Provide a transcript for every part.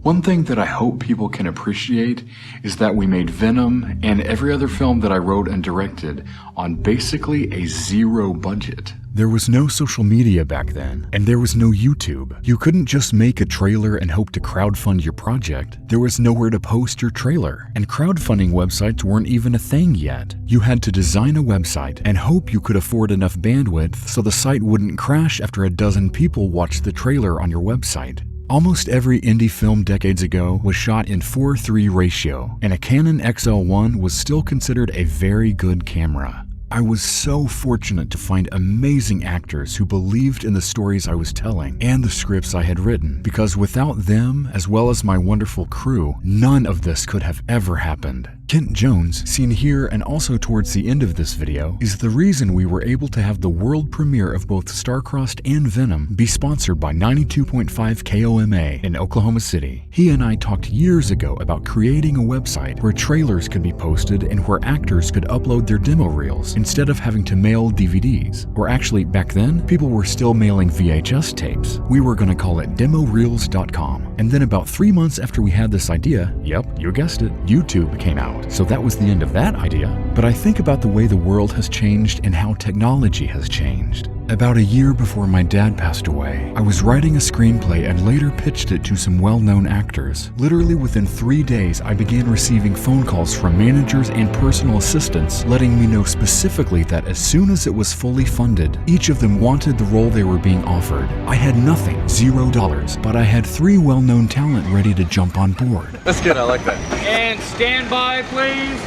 One thing that I hope people can appreciate is that we made Venom and every other film that I wrote and directed on basically a zero budget. There was no social media back then, and there was no YouTube. You couldn't just make a trailer and hope to crowdfund your project. There was nowhere to post your trailer, and crowdfunding websites weren't even a thing yet. You had to design a website and hope you could afford enough bandwidth so the site wouldn't crash after a dozen people watched the trailer on your website. Almost every indie film decades ago was shot in 4:3 ratio, and a Canon XL1 was still considered a very good camera. I was so fortunate to find amazing actors who believed in the stories I was telling and the scripts I had written, because without them, as well as my wonderful crew, none of this could have ever happened. Kent Jones, seen here and also towards the end of this video, is the reason we were able to have the world premiere of both Star-Crossed and Venom be sponsored by 92.5 KOMA in Oklahoma City. He and I talked years ago about creating a website where trailers could be posted and where actors could upload their demo reels instead of having to mail DVDs. Or actually, back then, people were still mailing VHS tapes. We were going to call it demoreels.com. And then about 3 months after we had this idea, yep, you guessed it, YouTube came out. So that was the end of that idea. But I think about the way the world has changed and how technology has changed. About a year before my dad passed away, I was writing a screenplay and later pitched it to some well-known actors. Literally within 3 days, I began receiving phone calls from managers and personal assistants letting me know specifically that as soon as it was fully funded, each of them wanted the role they were being offered. I had nothing, $0, but I had 3 well-known talent ready to jump on board. That's good, I like that. And stand by, please.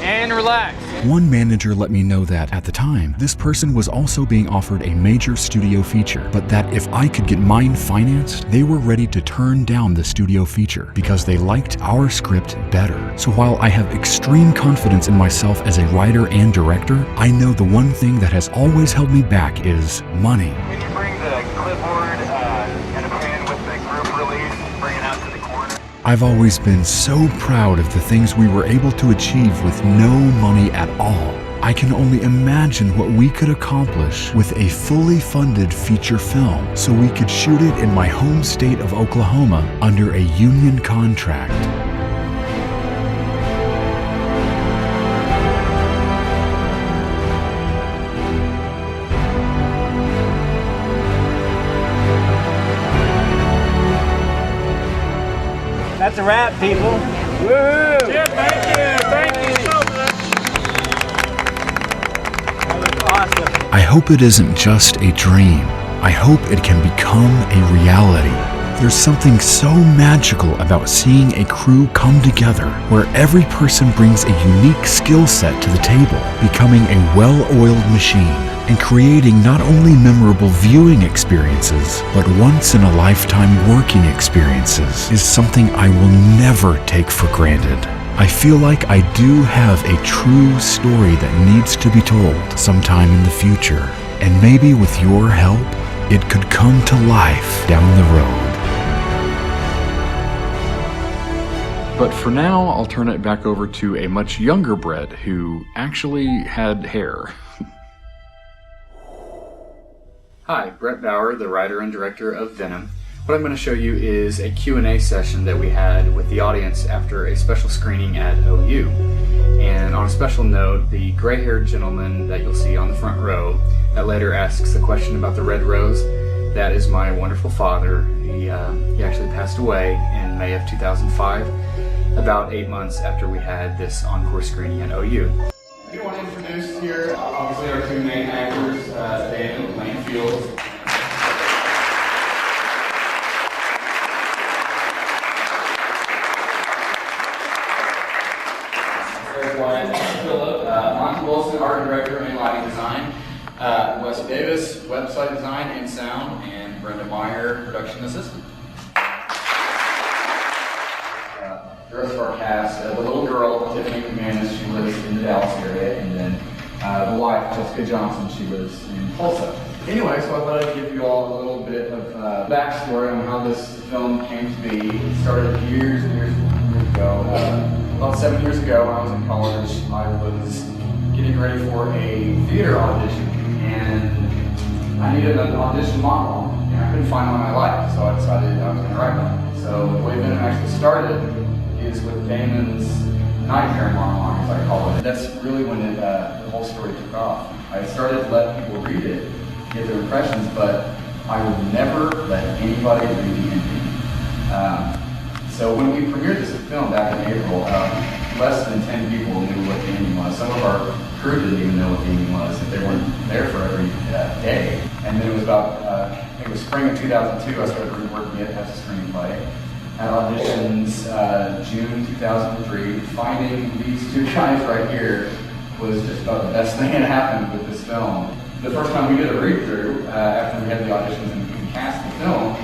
And relax. One manager let me know that, at the time, this person was also being offered a major studio feature, but that if I could get mine financed, they were ready to turn down the studio feature because they liked our script better. So while I have extreme confidence in myself as a writer and director, I know the one thing that has always held me back is money. Can you bring the clipboard and a pen with the group release and bring it out to the corner? I've always been so proud of the things we were able to achieve with no money at all. I can only imagine what we could accomplish with a fully funded feature film so we could shoot it in my home state of Oklahoma under a union contract. That's a wrap, people. Woo! Yeah, thank you so much. That was awesome. I hope it isn't just a dream. I hope it can become a reality. There's something so magical about seeing a crew come together where every person brings a unique skill set to the table, becoming a well-oiled machine and creating not only memorable viewing experiences, but once-in-a-lifetime working experiences is something I will never take for granted. I feel like I do have a true story that needs to be told sometime in the future, and maybe with your help, it could come to life down the road. But for now, I'll turn it back over to a much younger Brett who actually had hair. Hi, Brett Bauer, the writer and director of Venom. What I'm going to show you is a Q&A session that we had with the audience after a special screening at OU. And on a special note, the gray-haired gentleman that you'll see on the front row that later asks the question about the red rose, that is my wonderful father. He actually passed away in May of 2005, about 8 months after we had this encore screening at OU. I do want to introduce here, obviously, our 2 main actors, Dan and Lane Fields. Philip, Monty Wilson, art director and lighting design, Wes Davis, website design and sound, and Brenda Meyer, production assistant. The rest of our cast, the little girl, Tiffany McManus, she lives in the Dallas area, and then the wife, Jessica Johnson, she lives in Tulsa. Anyway, so I thought I'd give you all a little bit of backstory on how this film came to be. It started years and years ago. About 7 years ago, when I was in college, I was getting ready for a theater audition, and I needed an audition model, and I couldn't find one I liked, so I decided I was going to write one. So started is with Damon's nightmare monologue, as I call it. That's really when the whole story took off. I started to let people read it, get their impressions, but I would never let anybody read the ending. So when we premiered this film back in April, less than 10 people knew what the ending was. Some of our crew didn't even know what the ending was if they weren't there for every day. And then it was about, I think it was spring of 2002, I started reworking it as a screenplay. Had auditions June 2003. Finding these two guys right here was just about the best thing that happened with this film. The first time we did a read-through, after we had the auditions and we cast the film,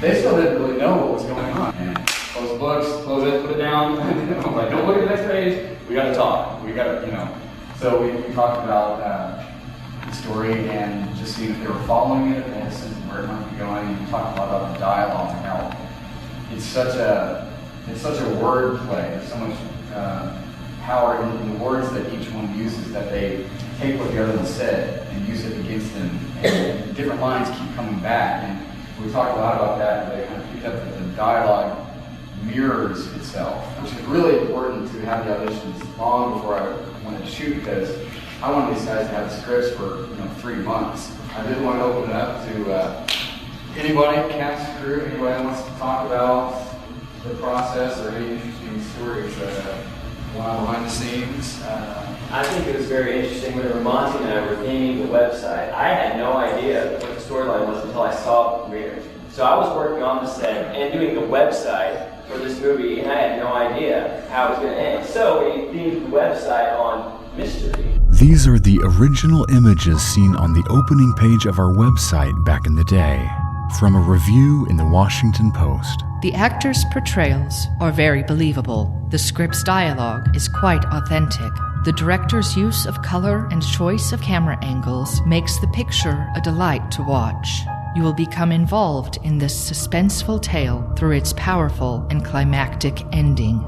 they still didn't really know what was going on. And close the books, close it, put it down. I'm like, don't look at the next page. We got to talk. We got to, you know. So we talked about the story and just seeing if they were following it, and sense of where it might be going. And we talked a lot about the dialogue and how it's such a word play. There's so much power in the words that each one uses that they take what the other one said and use it against them. And different lines keep coming back. And we talked a lot about that. They kind of picked up that the dialogue mirrors itself, which is really important to have the auditions long before I wanted to shoot, because I wanted these guys to have the scripts for 3 months. I didn't want to open it up to anybody, cast, crew, anybody wants to talk about the process or any interesting stories behind the scenes. I think it was very interesting when Ramonti and I were theming the website. I had no idea what the storyline was until I saw the premiere. So I was working on the set and doing the website for this movie, and I had no idea how it was going to end. So we themed the website on mystery. These are the original images seen on the opening page of our website back in the day, from a review in the Washington Post. The actors' portrayals are very believable. The script's dialogue is quite authentic. The director's use of color and choice of camera angles makes the picture a delight to watch. You will become involved in this suspenseful tale through its powerful and climactic ending.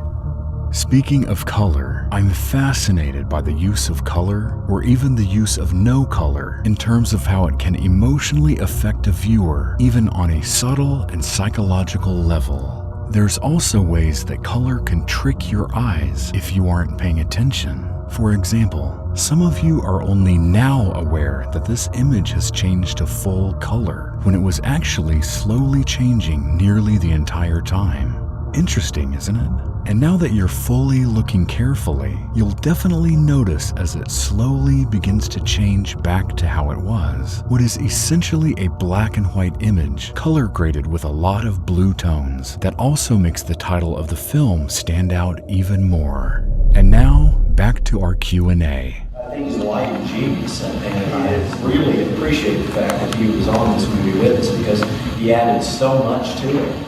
Speaking of color, I'm fascinated by the use of color, or even the use of no color, in terms of how it can emotionally affect a viewer, even on a subtle and psychological level. There's also ways that color can trick your eyes if you aren't paying attention. For example, some of you are only now aware that this image has changed to full color, when it was actually slowly changing nearly the entire time. Interesting, isn't it? And now that you're fully looking carefully, you'll definitely notice as it slowly begins to change back to how it was. What is essentially a black and white image, color graded with a lot of blue tones, that also makes the title of the film stand out even more. And now, back to our Q&A. I think he's a light genius, and I really appreciate the fact that he was on this movie with us, because he added so much to it.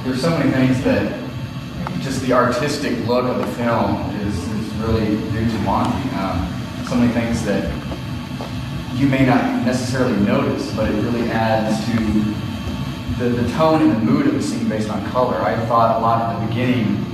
There's so many things that just the artistic look of the film is really due to Monty. So many things that you may not necessarily notice, but it really adds to the tone and the mood of the scene based on color. I thought a lot at the beginning,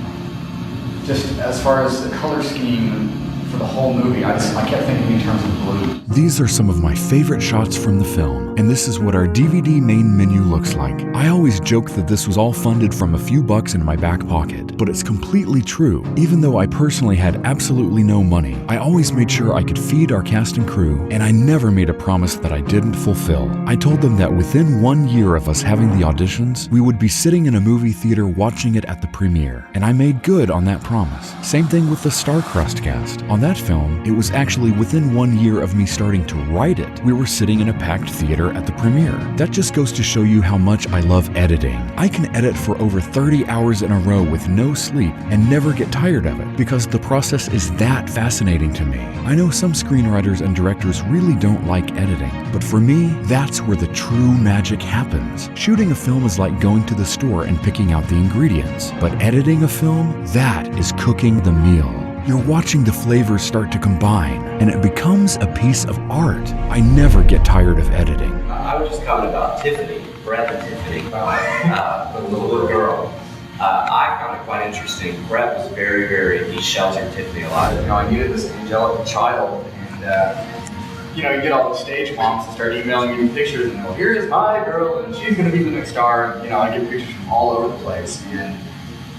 just as far as the color scheme for the whole movie, I kept thinking in terms of blue. These are some of my favorite shots from the film, and this is what our DVD main menu looks like. I always joke that this was all funded from a few bucks in my back pocket, but it's completely true. Even though I personally had absolutely no money, I always made sure I could feed our cast and crew, and I never made a promise that I didn't fulfill. I told them that within 1 year of us having the auditions, we would be sitting in a movie theater watching it at the premiere, and I made good on that promise. Same thing with the Starcrust cast. On that film, it was actually within 1 year of me starting to write it, we were sitting in a packed theater at the premiere. That just goes to show you how much I love editing. I can edit for over 30 hours in a row with no sleep and never get tired of it, because the process is that fascinating to me. I know some screenwriters and directors really don't like editing, but for me, that's where the true magic happens. Shooting a film is like going to the store and picking out the ingredients, but editing a film, that is cooking the meal. You're watching the flavors start to combine, and it becomes a piece of art. I never get tired of editing. I was just comment about Tiffany, Brett and Tiffany, the little girl. I found it quite interesting. Brett was he sheltered Tiffany a lot. I needed this angelic child, and you get all the stage moms to start emailing me pictures, and here is my girl, and she's going to be the next star. I get pictures from all over the place, and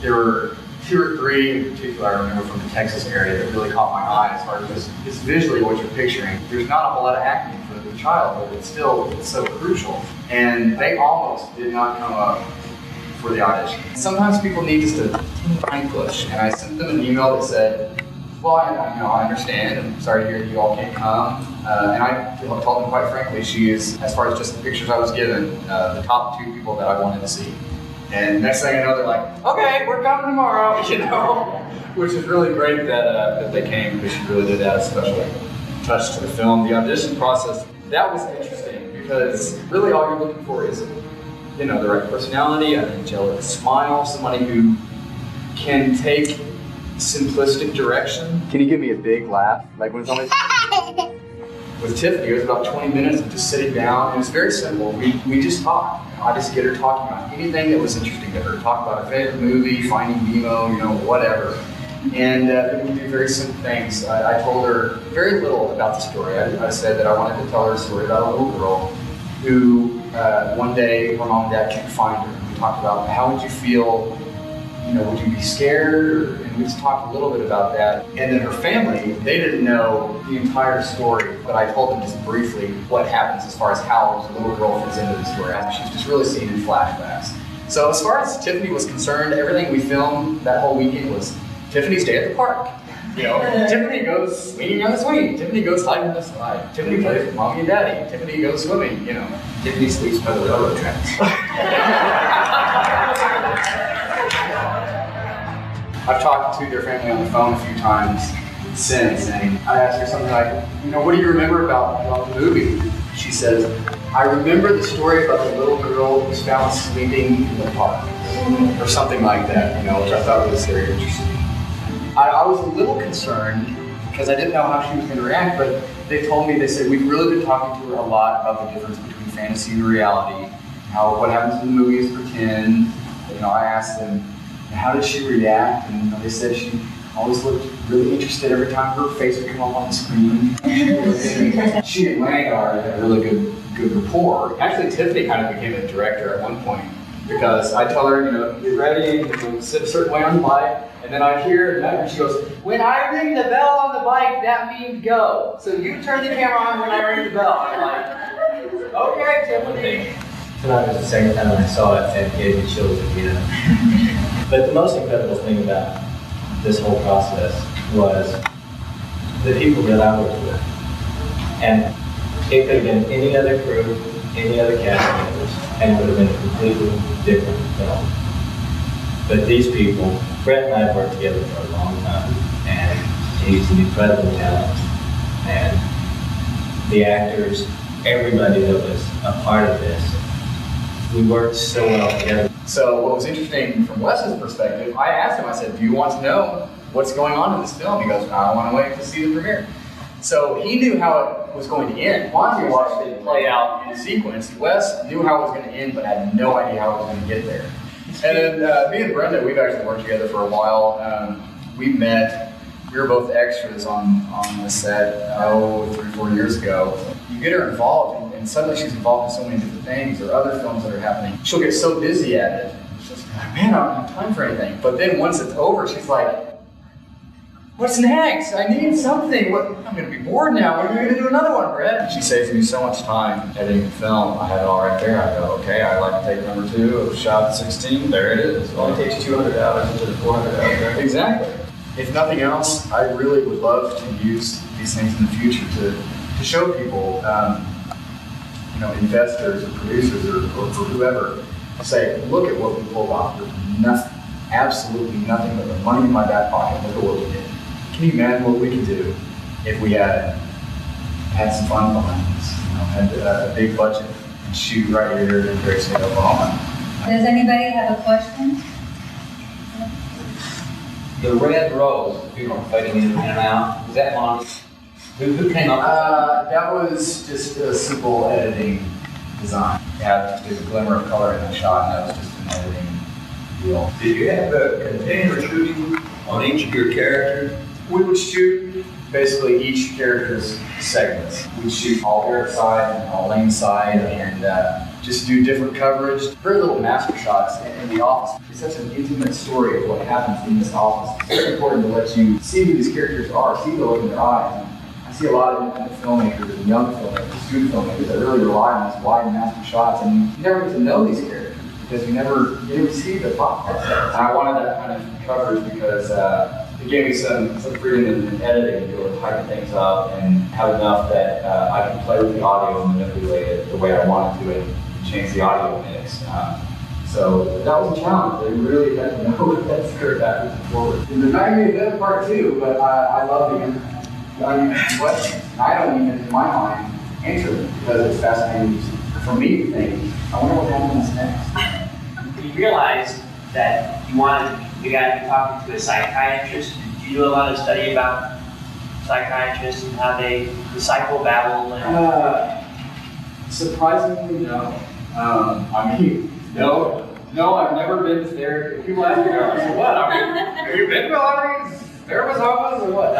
there were 2 or 3 in particular I remember from the Texas area that really caught my eye as far as just visually what you're picturing. There's not a whole lot of acting for the child, but it's so crucial. And they almost did not come up for the audition. Sometimes people need just a tiny push, and I sent them an email that said, well, I understand. I'm sorry to hear that you all can't come. And I told them quite frankly, she is, as far as just the pictures I was given, the top 2 people that I wanted to see. And next thing I know, they're like, okay, we're coming tomorrow, you know? Which is really great that they came, because she really did add a special touch to the film. The audition process, that was interesting, because really all you're looking for is, the right personality, an angelic smile, somebody who can take simplistic direction. Can you give me a big laugh? Like when it's always... With Tiffany, it was about 20 minutes of just sitting down. It was very simple. We just talked. I just get her talking about anything that was interesting to her. Talk about her favorite movie, Finding Nemo, whatever. And we do very simple things. I told her very little about the story. I said that I wanted to tell her a story about a little girl who one day her mom and dad couldn't find her. We talked about how would you feel, would you be scared? And we just talked a little bit about that. And then her family, they didn't know the entire story, but I told them just briefly what happens as far as how the little girl fits into the story. She's just really seen in flashbacks. So as far as Tiffany was concerned, everything we filmed that whole weekend was Tiffany's day at the park. Tiffany goes swinging on the swing. Tiffany goes sliding on the slide. Tiffany plays with mommy and daddy. Tiffany goes swimming, Tiffany sleeps by the railroad tracks. I've talked to their family on the phone a few times since, and I asked her something like, what do you remember about the movie? She says, I remember the story about the little girl who was found sleeping in the park, or something like that, which I thought was very interesting. I was a little concerned because I didn't know how she was going to react, but they said, we've really been talking to her a lot about the difference between fantasy and reality, what happens in the movie is pretend. I asked them, how did she react? And they said she always looked really interested every time her face would come up on the screen. She and Rhaegar had a really good rapport. Actually, Tiffany kind of became a director at one point because I tell her, get ready, sit a certain way on the bike, and then I hear and she goes, when I ring the bell on the bike, that means go. So you turn the camera on when I ring the bell. I'm like, okay, Tiffany. Tonight was the second time I saw it and it gave me chills again. But the most incredible thing about this whole process was the people that I worked with. And it could have been any other crew, any other cast members, and it would have been a completely different film. But these people, Brett and I have worked together for a long time, and he's an incredible talent. And the actors, everybody that was a part of this, we worked so well together. So what was interesting from Wes's perspective, I asked him, I said, do you want to know what's going on in this film? He goes, I want to wait to see the premiere. So he knew how it was going to end. Fonzie watched it play out in sequence. Wes knew how it was going to end, but had no idea how it was going to get there. And then me and Brenda, we've actually worked together for a while. We met, we were both extras on the set, 3-4 years ago. You get her involved, and suddenly she's involved in so many different things or other films that are happening. She'll get so busy at it. She's just like, man, I don't have time for anything. But then once it's over, she's like, what's next? I need something. I'm going to be bored now. When are we going to do another one, Brett? She saves me so much time editing the film. I have it all right there. I go, okay, I like to take number 2 of shot 16. There it is. It only takes 200 hours into the 400 hours. Exactly. If nothing else, I really would love to use these things in the future to show people, investors or producers or whoever, say, look at what we pulled off with nothing, absolutely nothing but the money in my back pocket. Look at what we did. Can you imagine what we could do if we had some fun behind us, had a big budget and shoot right here in Great State, Oklahoma? Does anybody have a question? The red rose, people are fighting in and out, is that one? Who came up with that? That was just a simple editing design. Yeah, there's a glimmer of color in the shot, and that was just an editing deal. Did you have a continuous shooting on each of your characters? We would shoot basically each character's segments. We'd shoot all airside and all lane side, and just do different coverage. Very little master shots in the office. It's such an intimate story of what happens in this office. It's very important to let you see who these characters are, see the look in their eyes. I see a lot of independent filmmakers and young filmmakers, student filmmakers that really rely on these wide master shots, and you never get to know these characters because you never see the thought process. And I wanted that kind of coverage because it gave me some freedom in editing to be able to tighten things up and have enough that I can play with the audio and manipulate it the way I wanted to and change the audio mix. So that was a challenge. They really had to know what that script backwards and forward. And the night made that part too, but I love the internet. I mean, questions. I don't even, in my mind, answer them because it's fascinating for me to think, I wonder what happens next. You realized that you wanted the guy to be talking to a psychiatrist. Did you do a lot of study about psychiatrists and how they psychobabble? Surprisingly, no. I mean, no, I've never been to therapy. People ask me, so what? I mean, have you been to all these therapist offices or what?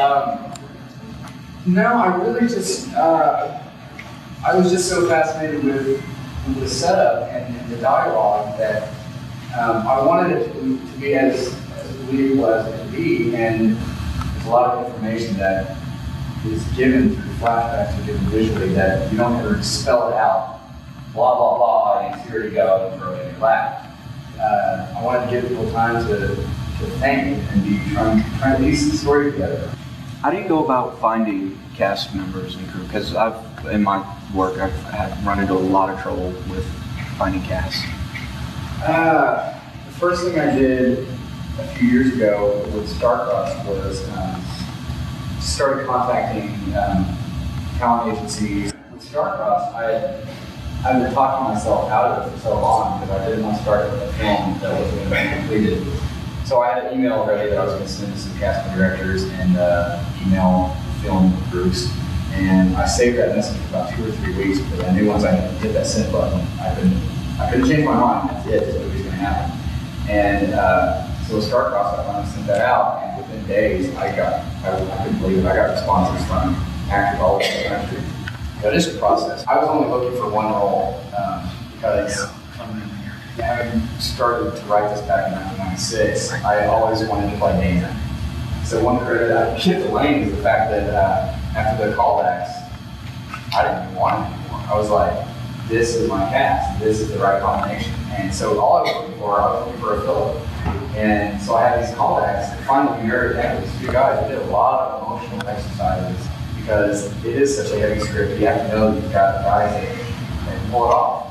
No, I really just, I was just so fascinated with the setup and the dialogue that I wanted it to be as believable as it could be, and there's a lot of information that is given through flashbacks or given visually that you don't ever spell it out. Blah, blah, blah, audience, here you go, and throw it in your lap. I wanted to give people time to think and be trying to piece the story together. How do you go about finding cast members and crew? Because in my work, I've run into a lot of trouble with finding cast. The first thing I did a few years ago with Starcross was started contacting talent agencies. With Starcross, I've been talking myself out of it for so long because I didn't want to start with a film that was going to be completed. So I had an email already that I was going to send to some casting directors and email film groups. And I saved that message for about 2 or 3 weeks because I knew once I hit that send button, I couldn't change my mind. That's it. That's what was going to happen. And so with Starcross, I finally sent that out, and within days, I couldn't believe it. I got responses from actors all over the country. But it's a process. I was only looking for one role because having started to write this back in 1996, I always wanted to play Nathan. So one credit I give to Lane is the fact that after the callbacks, I didn't even want it anymore. I was like, this is my cast. This is the right combination. And so all I was looking for a Philip. And so I had these callbacks, and finally we narrowed it down with these 2 guys. We did a lot of emotional exercises because it is such a heavy script. You have to know that you've got guys that pull it off.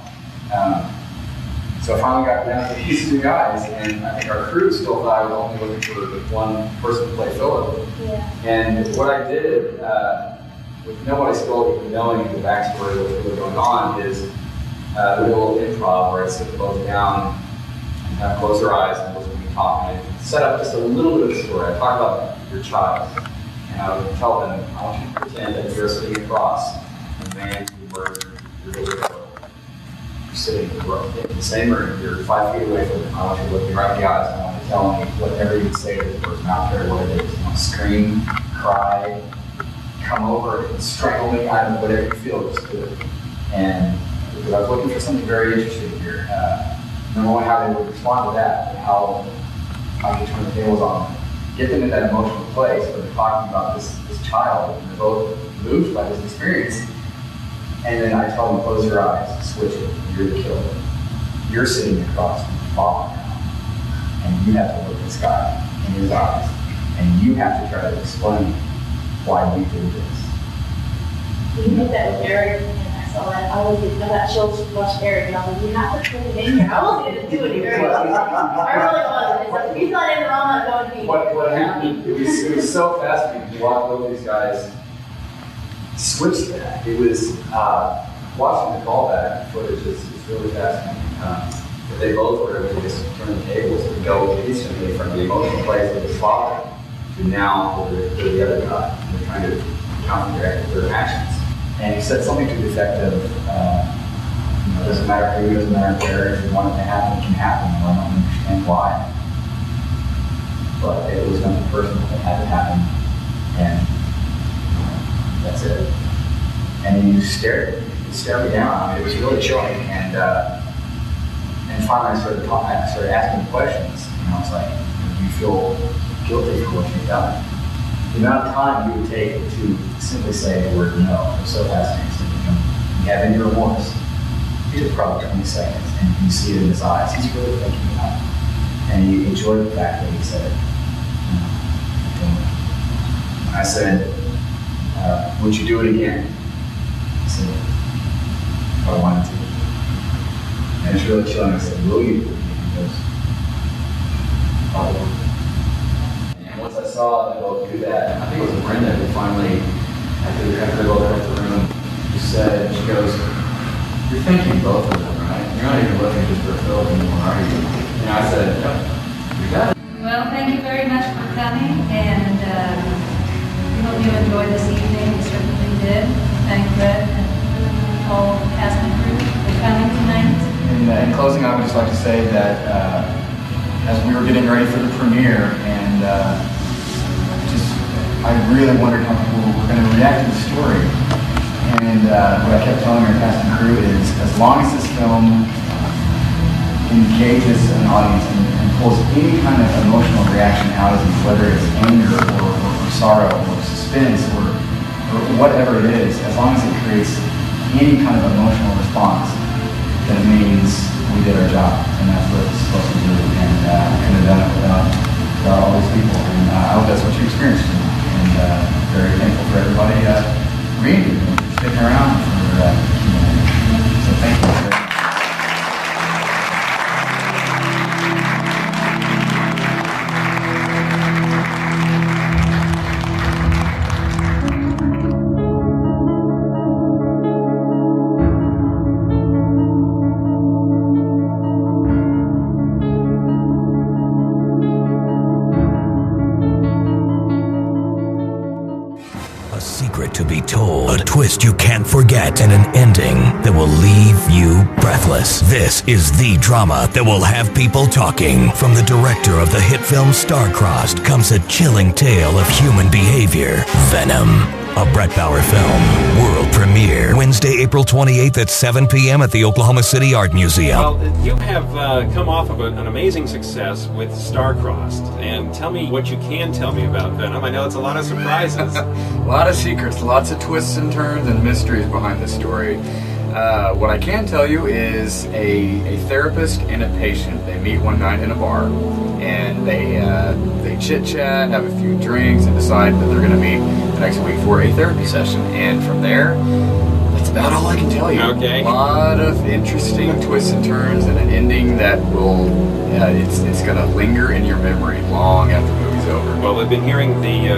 So I finally got down to these 2 guys, and I think our crew still thought I was only looking for one person to play Philip. Yeah. And what I did, with nobody still even knowing the backstory of what's really going on, is we did a little improv where I sit both down and close their eyes and listen to me talk, and set up just a little bit of the story. I talk about your child, and I would tell them, I want you to pretend that you're sitting across from the man who murdered your little girl. You're sitting in the same room, you're 5 feet away from them. I want you to look me right in the eyes, and I want you to tell me whatever you say to this person. I don't care what it is. You want to scream, cry, come over and strangle me, I don't know, whatever you feel, just do it. And because I was looking for something very interesting here. Number one, how they would respond to that, and how I could turn the tables on them. Get them in that emotional place where they're talking about this child, and they're both moved by this experience. And then I tell them, close your eyes, switch it, you're the killer. You're sitting across from your father now, and you have to look this guy in his eyes, and you have to try to explain why we did this. You did that with Eric, and I saw that. I was thinking that show watched Eric, and I was like, you have to put it in here. I wasn't going to do it here. I really wasn't. If he's not in the wrong, I'm not going to be. What happened, it was so fascinating to watch both these guys switch that. It was, watching the callback footage is really fascinating. They both were able to just turn the tables and go instantly from the emotional place of his father to now to the other guy. They're trying to counteract their actions. And he said something to the effect of, it doesn't matter who, doesn't matter where, if you want it to happen, it can happen. I don't understand why. But it was nothing personal that had to happen. And that's it. And he stared at me. stare me down. I mean, it was really chilling. And finally, I started asking questions. You know, I was like, do you feel guilty for what you've done? The amount of time you would take to simply say the word no was so fascinating. So, you have any remorse? It took probably 20 seconds, and you can see it in his eyes. He's really thinking about it. And he enjoyed the fact that he said it. I said, would you do it again? He said, if I wanted to. And it's really chilling. I said, will you do it again? He goes, probably. And once I saw them both do that, I think it was Brenda who finally, after they both left the room, just said, she goes, you're thinking both of them, right? You're not even looking just for a film anymore, are you? And I said, no, you got it. Well, thank you very much for coming, and we hope you enjoyed this evening. We certainly did. Thank Brett and all the cast and crew for coming tonight. In closing, I would just like to say that as we were getting ready for the premiere, and I really wondered how people were going to react to the story. And what I kept telling our cast and crew is, as long as this film engages an audience and pulls any kind of emotional reaction out of them, whether it's anger or sorrow or suspense or whatever it is, as long as it creates any kind of emotional response, then it means we did our job, and that's what it's supposed to do. And we couldn't have done it without all these people. And I hope that's what you experienced tonight. And very thankful for everybody being here, sticking around for Q&A. So thank you. To be told, a twist you can't forget, and an ending that will leave you breathless. This is the drama that will have people talking. From the director of the hit film Star-Crossed comes a chilling tale of human behavior. Venom, a Brett Bauer film. World premiere Wednesday, April 28th at 7 p.m. at the Oklahoma City Art Museum. Well, you have come off of an amazing success with Star-Crossed, and tell me what you can tell me about Venom. I know it's a lot of surprises. A lot of secrets, lots of twists and turns and mysteries behind this story. What I can tell you is a therapist and a patient, they meet one night in a bar, and they chit-chat, have a few drinks, and decide that they're going to meet the next week for a therapy session. And from there, that's about all I can tell you. Okay. A lot of interesting twists and turns, and an ending that will, it's going to linger in your memory long after the movie's over. Well, I've been hearing the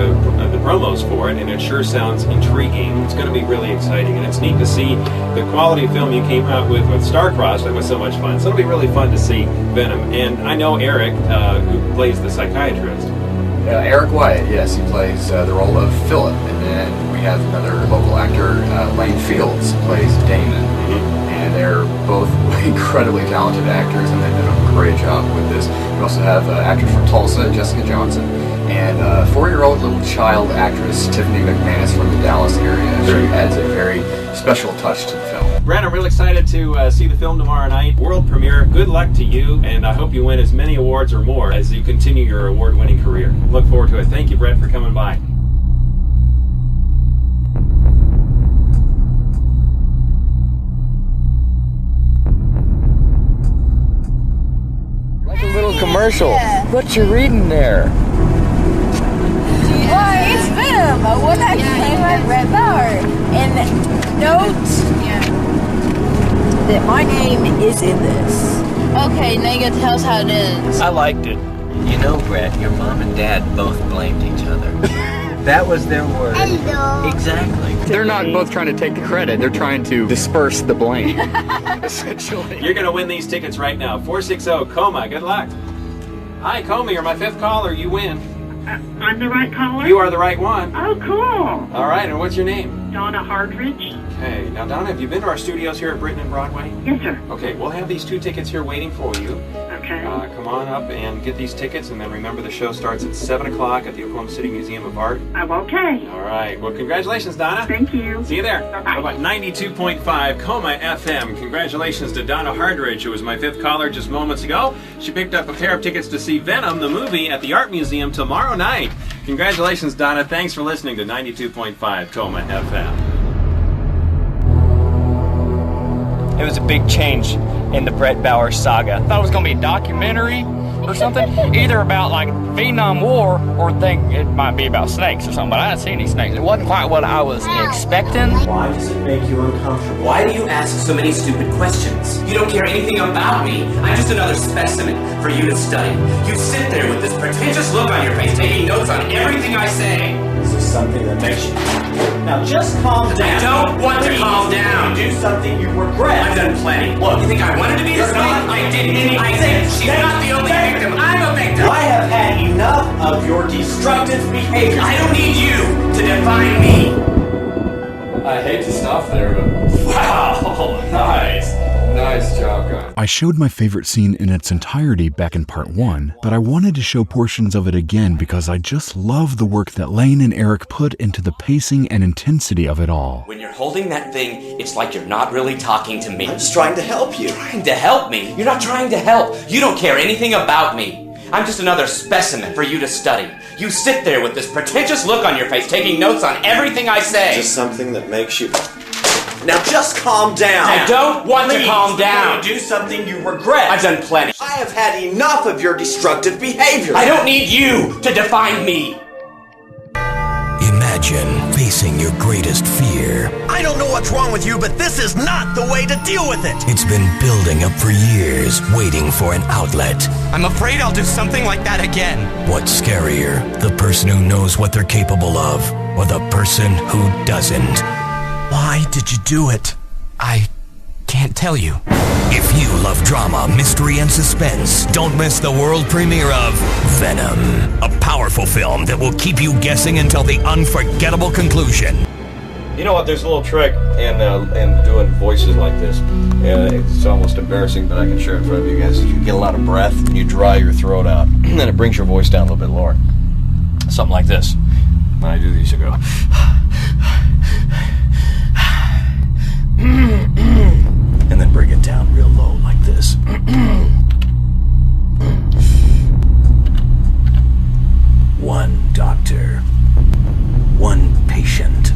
promos for it, and it sure sounds intriguing. It's going to be really exciting, and it's neat to see the quality of film you came out with Star-Crossed. It was so much fun. So it'll be really fun to see Venom. And I know Eric, who plays the psychiatrist. Eric Wyatt, yes, he plays the role of Philip, and then we have another local actor, Lane Fields, plays Damon. And they're both incredibly talented actors, and they did a great job with this. We also have actress from Tulsa, Jessica Johnson, and 4-year-old little child actress, Tiffany McManus from the Dallas area. She adds a very special touch to the film. Brad, I'm really excited to see the film tomorrow night. World premiere. Good luck to you, and I hope you win as many awards or more as you continue your award-winning career. Look forward to it. Thank you, Brett, for coming by. Like a little commercial. What you reading there? Why, it's Venom, a one-act play by Brett Bauer. And note that my name is in this. Okay, now you gotta tell us how it is. I liked it. You know, Brett, your mom and dad both blamed each other. That was their word. Hello. Exactly. They're not both trying to take the credit. They're trying to disperse the blame, essentially. You're going to win these tickets right now. 460 Coma. Good luck. Hi, Coma. You're my 5th caller. You win. I'm the right caller? You are the right one. Oh, cool. All right. And what's your name? Donna Hardridge. Okay. Now, Donna, have you been to our studios here at Britain and Broadway? Yes, sir. Okay. We'll have these 2 tickets here waiting for you. Okay. Okay. Come on up and get these tickets, and then remember the show starts at 7 o'clock at the Oklahoma City Museum of Art. I'm okay. All right. Well, congratulations, Donna. Thank you. See you there. Bye-bye. Bye-bye. 92.5 Coma FM. Congratulations to Donna Hardridge, who was my 5th caller just moments ago. She picked up a pair of tickets to see Venom, the movie, at the Art Museum tomorrow night. Congratulations, Donna. Thanks for listening to 92.5 Coma FM. It was a big change in the Brett Bauer saga. I thought it was going to be a documentary or something, either about like Vietnam War or think it might be about snakes or something, but I didn't see any snakes. It wasn't quite what I was expecting. Why does it make you uncomfortable? Why do you ask so many stupid questions? You don't care anything about me. I'm just another specimen for you to study. You sit there with this pretentious look on your face, taking notes on everything I say. This is something that makes you... Now just calm down. I don't want to calm down. Do something you regret. I've done plenty. Look, you think I wanted to be this way? I didn't. I said she's not the only victim. I'm a victim. I have had enough of your destructive behavior. I don't need you to define me. I hate to stop there, but... Wow, nice. Nice job, guys. I showed my favorite scene in its entirety back in part 1, but I wanted to show portions of it again because I just love the work that Lane and Eric put into the pacing and intensity of it all. When you're holding that thing, it's like you're not really talking to me. I'm just trying to help you. Trying to help me? You're not trying to help. You don't care anything about me. I'm just another specimen for you to study. You sit there with this pretentious look on your face, taking notes on everything I say. Just something that makes you... Now just calm down. I don't want to calm down. Do something you regret. I've done plenty. I have had enough of your destructive behavior. I don't need you to define me. Imagine facing your greatest fear. I don't know what's wrong with you, but this is not the way to deal with it. It's been building up for years, waiting for an outlet. I'm afraid I'll do something like that again. What's scarier, the person who knows what they're capable of, or the person who doesn't? Why did you do it? I can't tell you. If you love drama, mystery, and suspense, don't miss the world premiere of Venom, a powerful film that will keep you guessing until the unforgettable conclusion. You know what? There's a little trick in doing voices like this. It's almost embarrassing, but I can share it in front of you guys. You get a lot of breath and you dry your throat out, and then it brings your voice down a little bit lower. Something like this. When I do these, you go. And then bring it down real low like this. One doctor, one patient,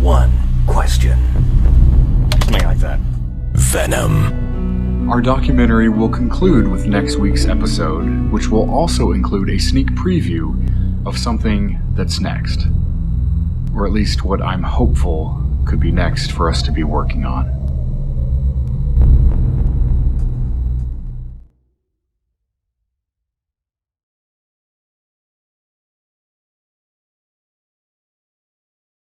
one question. Something like that. Venom. Our documentary will conclude with next week's episode, which will also include a sneak preview of something that's next. Or at least what I'm hopeful could be next for us to be working on.